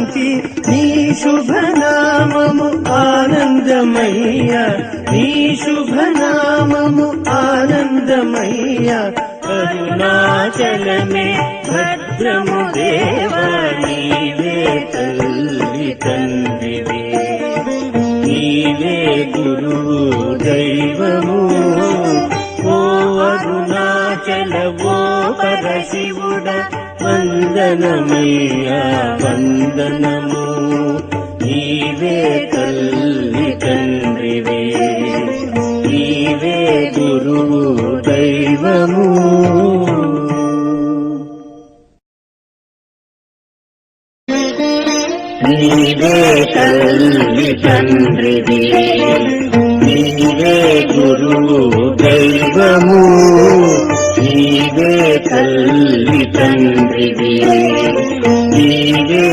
కాంతి నీ శుభనామము ఆనందమయ్య నీ శుభనామము ఆనందమయ్య అరుణాచలమే భద్రము దేవా నీవే తల్లి తండ్రివే నీవే గురువు దైవము ఓ అరుణాచల ఓ పరశివుడ వందనమయ్యా వందనము నీవే తల్లి తండ్రివే నీవే గురువు దైవము నీవే తల్లి తండ్రివే నీవే గురువు దైవము నీవే తల్లి తండ్రివే నీవే